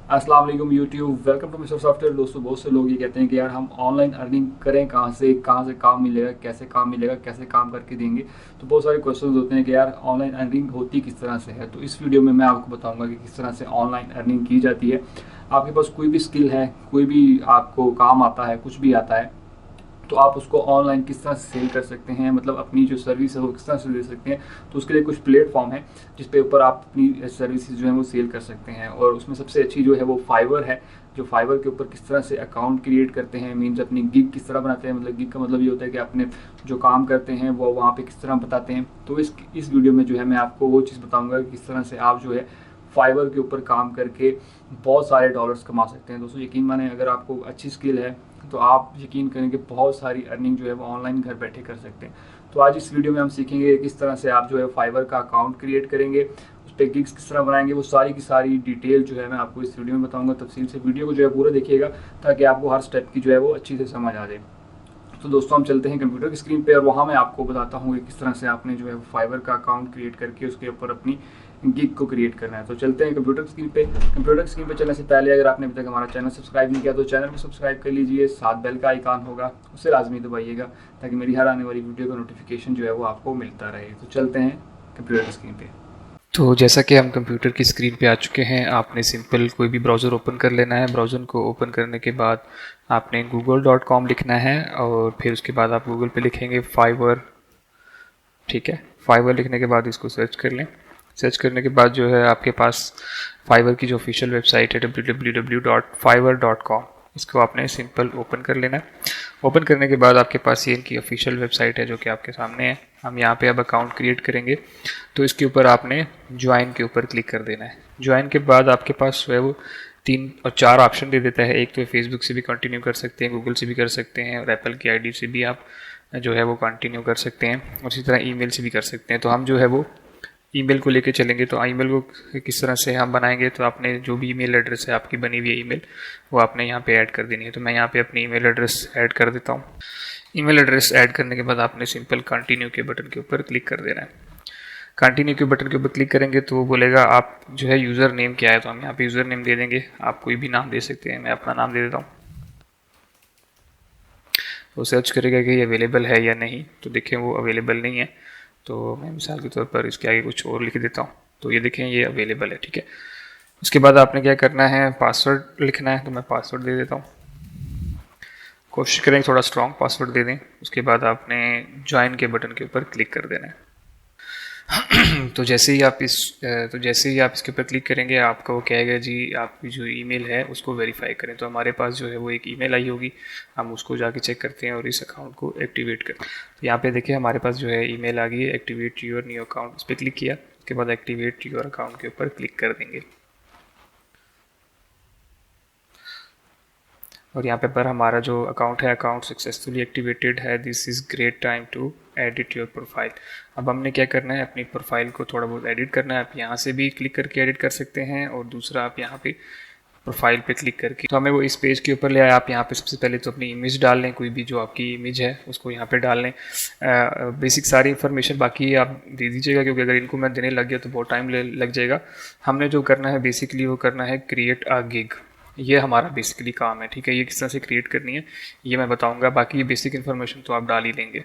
अस्सलाम वालेकुम YouTube, welcome to mister software. दोस्तों, बहुत से लोग ये कहते हैं कि यार हम ऑनलाइन अर्निंग करें कहाँ से काम मिलेगा, कैसे काम मिलेगा, कैसे काम करके देंगे। तो बहुत सारे क्वेश्चंस होते हैं कि यार ऑनलाइन अर्निंग होती किस तरह से है। तो इस वीडियो में मैं आपको बताऊंगा कि किस तरह से ऑनलाइन अर्निंग की जाती है। आपके पास कोई भी स्किल है, कोई भी आपको काम आता है, कुछ भी आता है, तो आप उसको ऑनलाइन किस तरह से सेल कर सकते हैं, मतलब अपनी जो सर्विस है वो किस तरह से दे सकते हैं। तो उसके लिए कुछ प्लेटफॉर्म है जिस पे ऊपर आप अपनी सर्विसेज जो है वो सेल कर सकते हैं। और उसमें सबसे अच्छी जो है वो फाइवर है। जो फाइवर के ऊपर किस तरह से अकाउंट क्रिएट करते हैं, मीन्स अपनी गिग किस तरह बनाते हैं। मतलब गिग का मतलब ये होता है कि अपने जो काम करते हैं वो वहाँ पे किस तरह बताते हैं। तो इस वीडियो में जो है मैं आपको वो चीज़ बताऊंगा कि किस तरह से आप जो है फाइवर के ऊपर काम करके बहुत सारे डॉलर्स कमा सकते हैं। दोस्तों, यकीन माने, अगर आपको अच्छी स्किल है तो आप यकीन करें कि बहुत सारी अर्निंग जो है वो ऑनलाइन घर बैठे कर सकते हैं। तो आज इस वीडियो में हम सीखेंगे किस तरह से आप जो है फाइवर का अकाउंट क्रिएट करेंगे, उस पर गिग्स किस तरह बनाएंगे। वो सारी की सारी डिटेल जो है मैं आपको इस वीडियो में बताऊंगा। तफसील से वीडियो को जो है पूरा देखिएगा ताकि आपको हर स्टेप की जो है वो अच्छी से समझ आ जाए। तो दोस्तों, हम चलते हैं कंप्यूटर की स्क्रीन पे और वहाँ मैं आपको बताता हूँ कि किस तरह से आपने जो है फाइवर का अकाउंट क्रिएट करके उसके ऊपर अपनी गिग को क्रिएट करना है। तो चलते हैं कंप्यूटर की स्क्रीन पे। कंप्यूटर की स्क्रीन पे चलने से पहले अगर आपने अभी तक हमारा चैनल सब्सक्राइब नहीं किया तो चैनल को सब्सक्राइब कर लीजिए, साथ बेल का आइकॉन होगा उसे लाजमी दबाइएगा ताकि मेरी हर आने वाली वीडियो का नोटिफिकेशन जो है वो आपको मिलता रहे। तो चलते हैं कंप्यूटर की स्क्रीन पे। तो जैसा कि हम कंप्यूटर की स्क्रीन पे आ चुके हैं, आपने सिंपल कोई भी ब्राउज़र ओपन कर लेना है। ब्राउज़र को ओपन करने के बाद आपने google.com लिखना है और फिर उसके बाद आप गूगल पे लिखेंगे फाइवर। ठीक है, फाइवर लिखने के बाद इसको सर्च कर लें। सर्च करने के बाद जो है आपके पास फाइवर की जो ऑफिशियल वेबसाइट है www.fiverr.com, इसको आपने सिंपल ओपन कर लेना है। ओपन करने के बाद आपके पास ये इनकी ऑफिशियल वेबसाइट है जो कि आपके सामने है। हम यहाँ पे अब अकाउंट क्रिएट करेंगे, तो इसके ऊपर आपने ज्वाइन के ऊपर क्लिक कर देना है। ज्वाइन के बाद आपके पास जो है वो 3 और 4 ऑप्शन दे देता है। एक तो फेसबुक से भी कंटिन्यू कर सकते हैं, गूगल से भी कर सकते हैं और एप्पल की आईडी से भी आप जो है वो कंटिन्यू कर सकते हैं, उसी तरह ईमेल से भी कर सकते हैं। तो हम जो है वो ईमेल को लेके चलेंगे। तो ईमेल को किस तरह से हम बनाएंगे, तो आपने जो भी ईमेल एड्रेस है आपकी बनी हुई है ईमेल, वो आपने यहाँ पे ऐड कर देनी है। तो मैं यहाँ पे अपनी ईमेल एड्रेस ऐड कर देता हूँ। ईमेल एड्रेस ऐड करने के बाद आपने सिंपल कंटिन्यू के बटन के ऊपर क्लिक कर देना है। कंटिन्यू के बटन के ऊपर क्लिक करेंगे तो वो बोलेगा आप जो है यूज़र नेम क्या है, तो हम यहाँ पे यूज़र नेम दे देंगे। आप कोई भी नाम दे सकते हैं, मैं अपना नाम दे देता हूँ। वो सर्च करेगा कि ये अवेलेबल है या नहीं, तो देखें वो अवेलेबल नहीं है। तो मैं मिसाल के तौर पर इसके आगे कुछ और लिख देता हूँ, तो ये देखें ये अवेलेबल है। ठीक है, उसके बाद आपने क्या करना है, पासवर्ड लिखना है। तो मैं पासवर्ड दे देता हूँ। कोशिश करें थोड़ा स्ट्रॉन्ग पासवर्ड दे दें। उसके बाद आपने ज्वाइन के बटन के ऊपर क्लिक कर देना है। तो जैसे ही आप इसके ऊपर क्लिक करेंगे आपको वो कहेगा जी आपकी जो ईमेल है उसको वेरीफाई करें। तो हमारे पास जो है वो एक ईमेल आई होगी, हम उसको जाके चेक करते हैं और इस अकाउंट को एक्टिवेट करते हैं। तो यहाँ पे देखिए हमारे पास जो है ईमेल आ गई है, एक्टिवेट योर न्यू अकाउंट। उस पर क्लिक किया, उसके बाद एक्टिवेट योर अकाउंट के ऊपर क्लिक कर देंगे और यहाँ पे पर हमारा जो अकाउंट है, अकाउंट सक्सेसफुली एक्टिवेटेड है, this is great time to edit your profile. अब हमने क्या करना है, अपनी प्रोफाइल को थोड़ा बहुत एडिट करना है। आप यहाँ से भी क्लिक करके एडिट कर सकते हैं और दूसरा आप यहाँ पे प्रोफाइल पे क्लिक करके, तो हमें वो इस पेज के ऊपर ले आए। आप यहाँ पे सबसे पहले तो अपनी इमेज डाल लें, कोई भी जो आपकी इमेज है उसको यहाँ पे डाल लें। बेसिक सारी इन्फॉर्मेशन बाकी आप दे दीजिएगा, क्योंकि अगर इनको मैं देने लग गया तो बहुत टाइम लग जाएगा। हमने जो करना है बेसिकली वो करना है क्रिएट अ गिग। ये हमारा बेसिकली काम है। ठीक है, ये किस तरह से क्रिएट करनी है ये मैं बताऊंगा, बाकी ये बेसिक इन्फॉर्मेशन तो आप डाल ही लेंगे।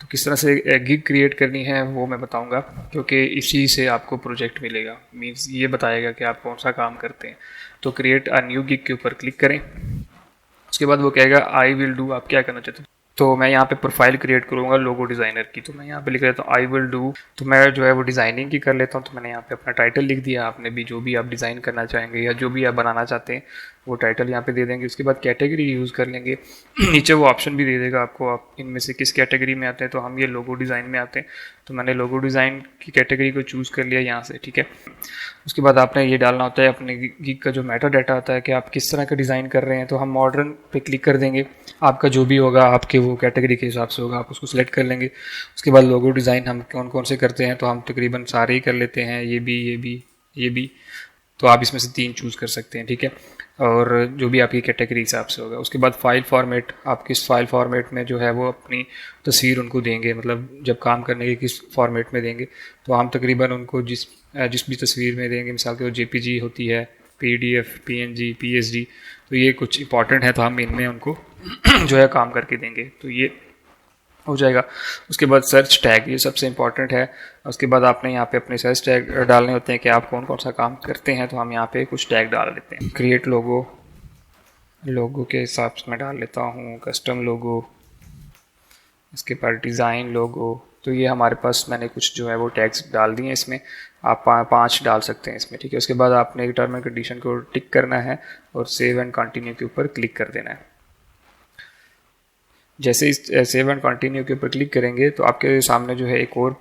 तो किस तरह से गिग क्रिएट करनी है वो मैं बताऊंगा, क्योंकि इसी से आपको प्रोजेक्ट मिलेगा। मीन्स ये बताएगा कि आप कौन सा काम करते हैं। तो क्रिएट अ न्यू गिग के ऊपर क्लिक करें। उसके बाद वो कहेगा आई विल डू, आप क्या करना चाहते हैं। तो मैं यहाँ पे प्रोफाइल क्रिएट करूँगा लोगो डिज़ाइनर की। तो मैं यहाँ पे लिख देता हूँ आई विल डू। तो मैं जो है वो डिज़ाइनिंग की कर लेता हूँ। तो मैंने यहाँ पे अपना टाइटल लिख दिया। आपने भी जो भी आप डिज़ाइन करना चाहेंगे या जो भी आप बनाना चाहते हैं वो टाइटल यहाँ पे दे देंगे। उसके बाद कैटेगरी यूज़ कर लेंगे। नीचे वो ऑप्शन भी दे देगा आपको, आप इनमें से किस कैटेगरी में आते हैं। तो हम ये लोगो डिज़ाइन में आते हैं, तो मैंने लोगो डिज़ाइन की कैटेगरी को चूज़ कर लिया यहाँ से। ठीक है, उसके बाद आपने ये डालना होता है अपने गिग का जो मेटा डाटा होता है कि आप किस तरह का डिज़ाइन कर रहे हैं। तो हम मॉडर्न पे क्लिक कर देंगे। आपका जो भी होगा आपके वो कैटेगरी के हिसाब से होगा, आप उसको सिलेक्ट कर लेंगे। उसके बाद लोगो डिज़ाइन हम कौन कौन से करते हैं, तो हम तकरीबन सारे ही कर लेते हैं, ये भी। तो आप इसमें से 3 चूज़ कर सकते हैं। ठीक है, और जो भी आपकी कैटेगरी हिसाब से होगा। उसके बाद फाइल फॉर्मेट, आप किस फाइल फॉर्मेट में जो है वो अपनी तस्वीर उनको देंगे, मतलब जब काम करने के किस फॉर्मेट में देंगे। तो हम तकरीबन उनको जिस भी तस्वीर में देंगे, मिसाल के वो जेपीजी होती है PDF, PNG, PSD, तो ये कुछ इंपॉर्टेंट है, तो हम इनमें उनको जो है काम करके देंगे, तो ये हो जाएगा। उसके बाद सर्च टैग, ये सबसे इंपॉर्टेंट है। उसके बाद आपने यहाँ पे अपने सर्च टैग डालने होते हैं कि आप कौन कौन सा काम करते हैं, तो हम यहाँ पे कुछ टैग डाल देते हैं। क्रिएट लोगो, लोगो के हिसाब से मैं डाल लेता हूँ कस्टम लोगो, इसके बाद डिज़ाइन लोगो, तो ये हमारे पास मैंने कुछ जो है वो टैग्स डाल दिए हैं इसमें, आप 5 डाल सकते हैं इसमें, ठीक है। उसके बाद आपने टर्म एंड कंडीशन को टिक करना है और सेव एंड कंटिन्यू के ऊपर क्लिक कर देना है। जैसे इस सेव एंड कंटिन्यू के ऊपर क्लिक करेंगे तो आपके सामने जो है एक और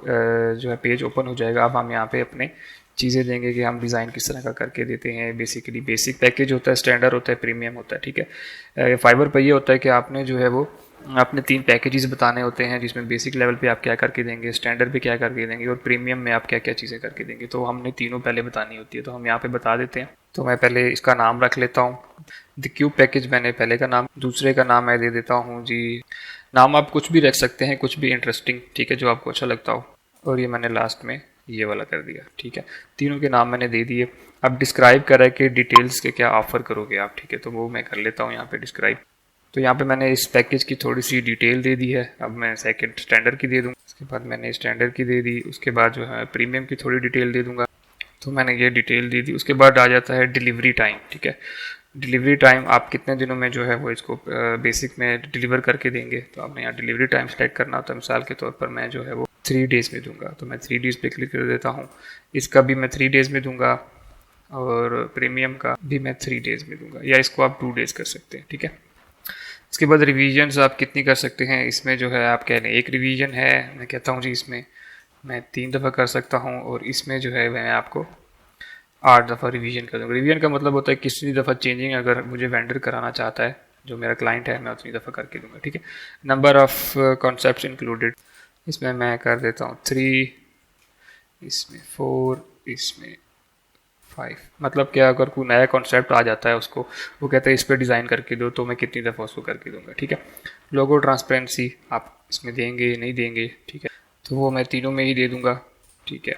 जो है पेज ओपन हो जाएगा। अब हम यहाँ पे अपने चीज़ें देंगे कि हम डिज़ाइन किस तरह का करके देते हैं। बेसिकली बेसिक पैकेज होता है, स्टैंडर्ड होता है, प्रीमियम होता है, ठीक है। फाइवर पर ये होता है कि आपने जो है वो आपने 3 पैकेजेस बताने होते हैं, जिसमें बेसिक लेवल पे आप क्या करके देंगे, स्टैंडर्ड पे क्या करके देंगे और प्रीमियम में आप क्या क्या चीज़ें करके देंगे। तो हमने तीनों पहले बतानी होती है, तो हम यहाँ पे बता देते हैं। तो मैं पहले इसका नाम रख लेता हूँ, द क्यूब पैकेज मैंने पहले का नाम, दूसरे का नाम मैं दे देता हूँ जी, नाम आप कुछ भी रख सकते हैं, कुछ भी इंटरेस्टिंग, ठीक है, जो आपको अच्छा लगता हो। और ये मैंने लास्ट में ये वाला कर दिया, ठीक है। तीनों के नाम मैंने दे दिए। अब डिस्क्राइब करा कि डिटेल्स के क्या ऑफर करोगे आप, ठीक है, तो वो मैं कर लेता हूँ यहाँ पे डिस्क्राइब। तो यहाँ पे मैंने इस पैकेज की थोड़ी सी डिटेल दे दी है। अब मैं सेकंड स्टैंडर्ड की दे दूँगा, उसके बाद मैंने स्टैंडर्ड की दे दी, उसके बाद जो है प्रीमियम की थोड़ी डिटेल दे दूँगा, तो मैंने ये डिटेल दे दी। उसके बाद आ जाता है डिलीवरी टाइम, ठीक है। डिलीवरी टाइम आप कितने दिनों में जो है वो इसको बेसिक में डिलीवर करके देंगे, तो आपने यहाँ डिलीवरी टाइम सेलेक्ट करना होता है। मिसाल के तौर पर मैं जो है वो 3 डेज़ में दूंगा, तो मैं 3 डेज़ पे क्लिक कर देता हूँ। इसका भी मैं 3 डेज़ में दूंगा और प्रीमियम का भी मैं 3 डेज़ में दूंगा, या इसको आप 2 डेज़ कर सकते हैं, ठीक है। इसके बाद रिवीजन्स आप कितनी कर सकते हैं, इसमें जो है आप कह रहे हैं 1 रिवीजन है, मैं कहता हूँ जी इसमें मैं 3 दफ़ा कर सकता हूँ, और इसमें जो है मैं आपको 8 दफ़ा रिवीजन कर दूँगा। रिवीजन का मतलब होता है किसी दफ़ा चेंजिंग अगर मुझे वेंडर कराना चाहता है, जो मेरा क्लाइंट है, मैं उतनी दफ़ा करके दूँगा, ठीक है। नंबर ऑफ़ कॉन्सेप्ट्स इंक्लूडेड, इसमें मैं कर देता हूँ 3, इसमें 4, इसमें 5। मतलब क्या, अगर कोई नया कॉन्सेप्ट आ जाता है उसको वो कहता है इस पर डिज़ाइन करके दो, तो मैं कितनी दफ़ा उसको करके दूँगा, ठीक है। लोगो ट्रांसपेरेंसी आप इसमें देंगे नहीं देंगे, ठीक है, तो वो मैं तीनों में ही दे दूँगा, ठीक है।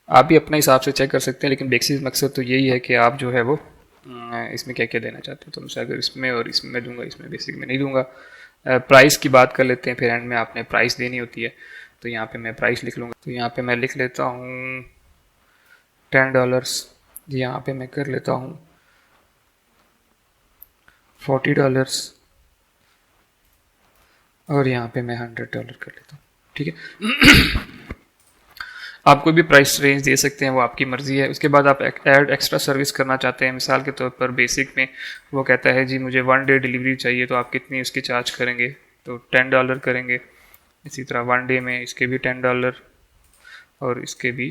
आप भी अपने हिसाब से चेक कर सकते हैं, लेकिन बेसिक मकसद तो यही है कि आप जो है वो इसमें क्या क्या देना चाहते हैं। तो मिसाल अगर इसमें और इसमें मैं दूंगा, इसमें बेसिक में नहीं दूंगा। प्राइस की बात कर लेते हैं, फिर एंड में आपने प्राइस देनी होती है, तो यहाँ पे मैं प्राइस लिख लूँगा। तो यहाँ पे मैं लिख लेता हूँ $10, यहाँ पे मैं कर लेता हूँ $40, और यहाँ पे मैं $100 कर लेता हूँ, ठीक है। आप कोई भी प्राइस रेंज दे सकते हैं, वो आपकी मर्ज़ी है। उसके बाद आप ऐड एक्स्ट्रा सर्विस करना चाहते हैं, मिसाल के तौर पर बेसिक में वो कहता है जी मुझे 1 डे डिलीवरी चाहिए, तो आप कितनी उसकी चार्ज करेंगे, तो $10 करेंगे। इसी तरह 1 डे में इसके भी $10 और इसके भी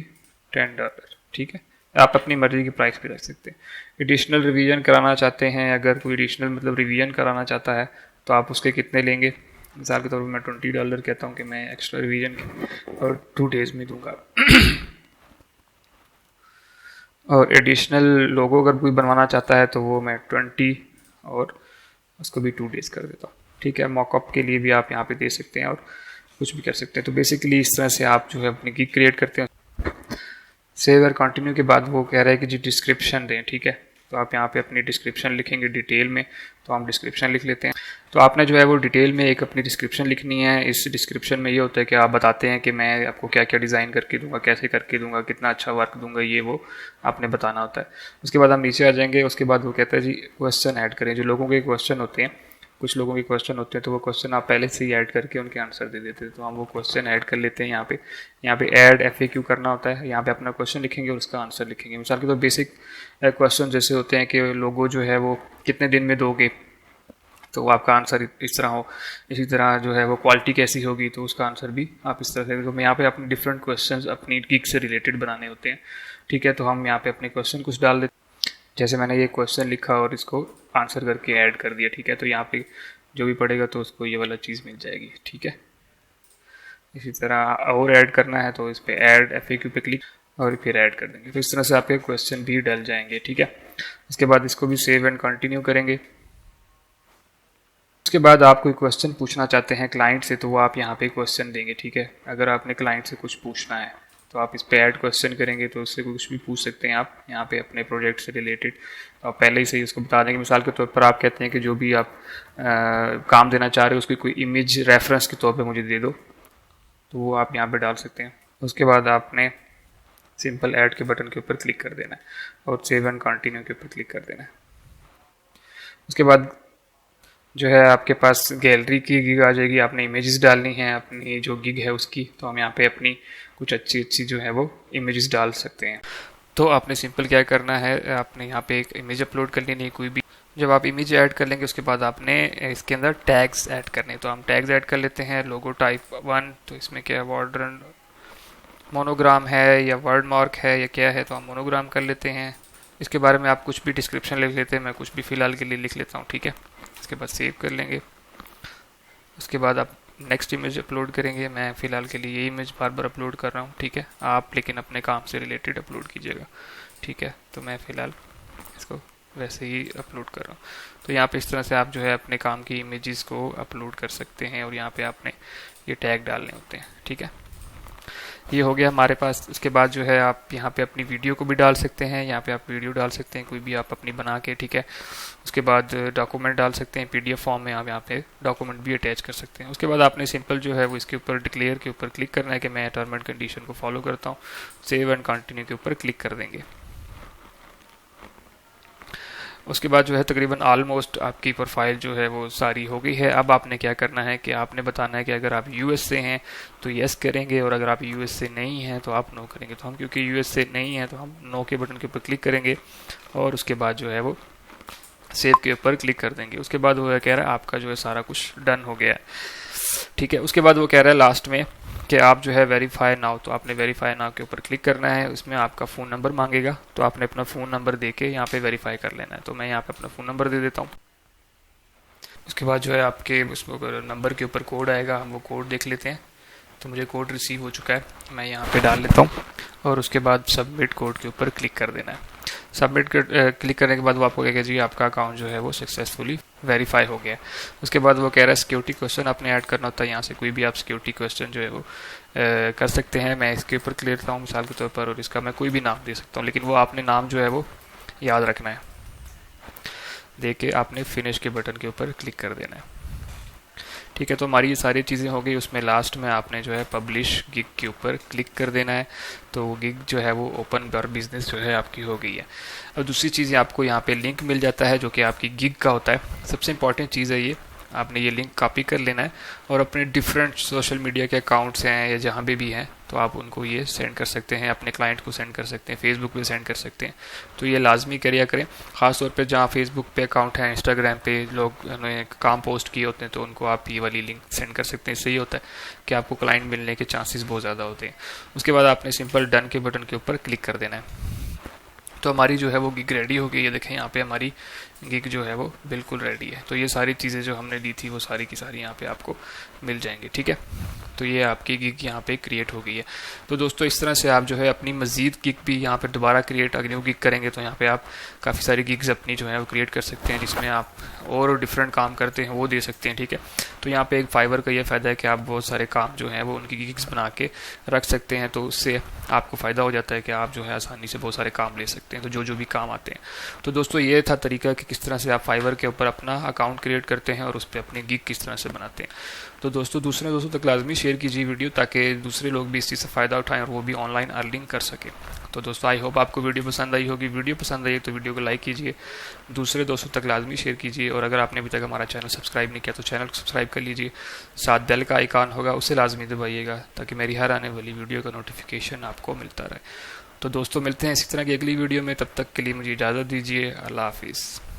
$10, ठीक है। आप अपनी मर्ज़ी की प्राइस भी रख सकते हैं। एडिशनल रिवीजन कराना चाहते हैं, अगर कोई एडिशनल मतलब रिवीजन कराना चाहता है तो आप उसके कितने लेंगे, मिसाल के तौर पर मैं $20 कहता हूँ कि मैं एक्स्ट्रा रिवीजन और 2 डेज़ में दूंगा। और एडिशनल लोगो अगर कोई बनवाना चाहता है तो वो मैं 20 और उसको भी 2 डेज़ कर देता हूँ, ठीक है। मॉकअप के लिए भी आप यहाँ पे दे सकते हैं और कुछ भी कर सकते हैं। तो बेसिकली इस तरह से आप जो है अपनी गिग क्रिएट करते हैं। सेव और कंटिन्यू के बाद वो कह रहा है कि जी डिस्क्रिप्शन दें, ठीक है। तो आप यहाँ पे अपनी डिस्क्रिप्शन लिखेंगे डिटेल में, तो हम डिस्क्रिप्शन लिख लेते हैं। तो आपने जो है वो डिटेल में एक अपनी डिस्क्रिप्शन लिखनी है। इस डिस्क्रिप्शन में ये होता है कि आप बताते हैं कि मैं आपको क्या क्या डिज़ाइन करके दूंगा, कैसे करके दूंगा, कितना अच्छा वर्क दूंगा, ये वो आपने बताना होता है। उसके बाद हम नीचे आ जाएंगे। उसके बाद वो कहता है जी क्वेश्चन ऐड करें। जो लोगों के क्वेश्चन होते हैं, कुछ लोगों के क्वेश्चन होते हैं, तो वो क्वेश्चन आप पहले से ही ऐड करके उनके आंसर दे देते हैं, तो हम वो क्वेश्चन ऐड कर लेते हैं। यहाँ पे ऐड FAQ करना होता है। यहाँ पे अपना क्वेश्चन लिखेंगे और उसका आंसर लिखेंगे। मिसाल के तो बेसिक क्वेश्चन जैसे होते हैं कि लोगो जो है वो कितने दिन में दोगे, तो आपका आंसर इस तरह हो। इसी तरह जो है वो क्वालिटी कैसी होगी, तो उसका आंसर भी आप इस तरह से। तो मैं यहाँ पे अपने डिफरेंट क्वेश्चंस अपनी गिग से रिलेटेड बनाने होते हैं, ठीक है। तो हम यहाँ पे अपने क्वेश्चन कुछ डाल देते, जैसे मैंने ये क्वेश्चन लिखा और इसको आंसर करके ऐड कर दिया, ठीक है। तो यहाँ पे जो भी पढ़ेगा तो उसको ये वाला चीज़ मिल जाएगी, ठीक है। इसी तरह और ऐड करना है तो इस पर ऐड FAQ पे क्लिक और फिर ऐड कर देंगे। तो इस तरह से आपके क्वेश्चन भी डल जाएंगे, ठीक है। उसके बाद इसको भी सेव एंड कंटिन्यू करेंगे। उसके बाद आप कोई क्वेश्चन पूछना चाहते हैं क्लाइंट से, तो वो आप यहाँ पे क्वेश्चन देंगे, ठीक है। अगर आपने क्लाइंट से कुछ पूछना है तो आप इस पे ऐड क्वेश्चन करेंगे तो उससे कुछ भी पूछ सकते हैं आप यहाँ पे अपने प्रोजेक्ट से रिलेटेड। तो आप पहले ही से ही उसको बता देंगे। मिसाल के तौर पर आप कहते हैं कि जो भी आप काम देना चाह रहे हो उसकी कोई इमेज रेफरेंस के तौर पे मुझे दे दो, तो वो आप यहाँ पे डाल सकते हैं। उसके बाद आपने सिंपल ऐड के बटन के ऊपर क्लिक कर देना है और सेव एंड कंटिन्यू के ऊपर क्लिक कर देना है। उसके बाद जो है आपके पास गैलरी की गिग आ जाएगी। आपने इमेजेस डालनी है अपनी जो गिग है उसकी, तो हम यहाँ पे अपनी कुछ अच्छी जो है वो इमेजेस डाल सकते हैं। तो आपने सिंपल क्या करना है, आपने यहाँ पे एक इमेज अपलोड कर लेनी है कोई भी। जब आप इमेज ऐड कर लेंगे उसके बाद आपने इसके अंदर टैग्स ऐड करने, तो हम टैग्स ऐड कर लेते हैं। लोगो टाइप 1, तो इसमें क्या है, मॉडर्न मोनोग्राम है या वर्ड मार्क है या क्या है, तो हम मोनोग्राम कर लेते हैं। इसके बारे में आप कुछ भी डिस्क्रिप्शन लिख लेते हैं, मैं कुछ भी फ़िलहाल के लिए लिख लेता हूँ, ठीक है। इसके बाद सेव कर लेंगे। उसके बाद आप नेक्स्ट इमेज अपलोड करेंगे। मैं फ़िलहाल के लिए ये इमेज बार बार अपलोड कर रहा हूँ, ठीक है। आप लेकिन अपने काम से रिलेटेड अपलोड कीजिएगा, ठीक है। तो मैं फ़िलहाल इसको वैसे ही अपलोड कर रहा हूँ। तो यहाँ पे इस तरह से आप जो है अपने काम की इमेजेस को अपलोड कर सकते हैं और यहाँ पे आपने ये टैग डालने होते हैं, ठीक है। ये हो गया हमारे पास। उसके बाद जो है आप यहाँ पे अपनी वीडियो को भी डाल सकते हैं। यहाँ पे आप वीडियो डाल सकते हैं कोई भी आप अपनी बना के, ठीक है। उसके बाद डॉक्यूमेंट डाल सकते हैं पीडीएफ फॉर्म में, आप यहाँ पे डॉक्यूमेंट भी अटैच कर सकते हैं। उसके बाद आपने सिंपल जो है वो इसके ऊपर डिक्लेयर के ऊपर क्लिक करना है कि मैं टर्म एंड कंडीशन को फॉलो करता हूँ। सेव एंड कंटिन्यू के ऊपर क्लिक कर देंगे। उसके बाद जो है तकरीबन ऑलमोस्ट आपकी प्रोफाइल जो है वो सारी हो गई है। अब आपने क्या करना है कि आपने बताना है कि अगर आप यूएस से हैं तो यस करेंगे और अगर आप यूएस से नहीं हैं तो आप नो करेंगे। तो हम क्योंकि यूएस से नहीं हैं तो हम नो के बटन के ऊपर क्लिक करेंगे और उसके बाद जो है वो सेव के ऊपर क्लिक कर देंगे। उसके बाद वो कह रहा है आपका जो है सारा कुछ डन हो गया है, ठीक है। उसके बाद वो कह रहा है लास्ट में कि आप जो है वेरीफाई नाउ, तो आपने वेरीफाई नाउ के ऊपर क्लिक करना है। उसमें आपका फ़ोन नंबर मांगेगा, तो आपने अपना फ़ोन नंबर दे के यहाँ पे वेरीफाई कर लेना है। तो मैं यहाँ पे अपना फ़ोन नंबर दे देता हूँ। उसके बाद जो है आपके उसमें नंबर के ऊपर कोड आएगा, हम वो कोड देख लेते हैं। तो मुझे कोड रिसीव हो चुका है, मैं यहाँ पे डाल लेता हूँ और उसके बाद सबमिट कोड के ऊपर क्लिक कर देना है। सबमिट क्लिक करने के बाद वो आपको कहेगा जी आपका अकाउंट जो है वो सक्सेसफुली वेरीफाई हो गया है। उसके बाद वो कह रहा है सिक्योरिटी क्वेश्चन आपने ऐड करना होता है। यहाँ से कोई भी आप सिक्योरिटी क्वेश्चन जो है वो कर सकते हैं। मैं इसके ऊपर क्लियर करता हूँ मिसाल के तौर पर, और इसका मैं कोई भी नाम दे सकता हूँ, लेकिन वो आपने नाम जो है वो याद रखना है। दे के आपने फिनिश के बटन के ऊपर क्लिक कर देना है, ठीक है। तो हमारी ये सारी चीज़ें हो गई। उसमें लास्ट में आपने जो है पब्लिश गिग के ऊपर क्लिक कर देना है। तो वो गिग जो है वो ओपन फॉर बिजनेस जो है आपकी हो गई है। अब दूसरी चीज़ आपको यहाँ पे लिंक मिल जाता है जो कि आपकी गिग का होता है। सबसे इंपॉर्टेंट चीज़ है ये, आपने ये लिंक कॉपी कर लेना है और अपने डिफरेंट सोशल मीडिया के अकाउंट्स हैं या जहाँ भी हैं तो आप उनको ये सेंड कर सकते हैं, अपने क्लाइंट को सेंड कर सकते हैं, फेसबुक पे सेंड कर सकते हैं। तो ये लाजमी करिए करें, ख़ासतौर पे जहाँ फेसबुक पे अकाउंट है, इंस्टाग्राम पे लोग काम पोस्ट किए होते हैं तो उनको आप ये वाली लिंक सेंड कर सकते हैं। इससे ये होता है कि आपको क्लाइंट मिलने के चांसेस बहुत ज़्यादा होते हैं। उसके बाद आपने सिंपल डन के बटन के ऊपर क्लिक कर देना है। तो हमारी जो है वो गिग रेडी हो गई है। देखें यहाँ पे हमारी गिग जो है वो बिल्कुल रेडी है। तो ये सारी चीज़ें जो हमने दी थी वो सारी की सारी यहाँ पे आपको मिल जाएंगी, ठीक है। तो ये आपकी गिग यहाँ पे क्रिएट हो गई है। तो दोस्तों इस तरह से आप जो है अपनी मज़ीद गिग भी यहाँ पे दोबारा क्रिएट, अगर न्यू गिग करेंगे तो यहाँ पे आप काफ़ी सारी गिग्स अपनी जो है वो क्रिएट कर सकते हैं जिसमें आप और डिफरेंट काम करते हैं वो दे सकते हैं, ठीक है। तो यहाँ पे एक फाइवर का ये फ़ायदा है कि आप बहुत सारे काम जो हैं वो उनकी गिग्स बना के रख सकते हैं। तो उससे आपको फ़ायदा हो जाता है कि आप जो है आसानी से बहुत सारे काम ले सकते हैं, तो जो भी काम आते हैं। तो दोस्तों ये था तरीका कि किस तरह से आप फाइवर के ऊपर अपना अकाउंट क्रिएट करते हैं और उस पर अपनी गिग किस तरह से बनाते हैं। तो दोस्तों दूसरे दोस्तों तक लाजमी शेयर कीजिए वीडियो ताकि दूसरे लोग भी इस चीज़ से फ़ायदा उठाएं और वो भी ऑनलाइन अर्निंग कर सकें। तो दोस्तों आई होप आपको वीडियो पसंद आई होगी। वीडियो पसंद आई तो वीडियो को लाइक कीजिए, दूसरे दोस्तों तक लाजमी शेयर कीजिए और अगर आपने अभी तक हमारा चैनल सब्सक्राइब नहीं किया तो चैनल को सब्सक्राइब कर लीजिए। साथ बेल का आइकॉन होगा उसे लाजमी दबाइएगा ताकि मेरी हर आने वाली वीडियो का नोटिफिकेशन आपको मिलता रहे। तो दोस्तों मिलते हैं इसी तरह की अगली वीडियो में, तब तक के लिए मुझे इजाज़त दीजिए। अल्लाह हाफिज़।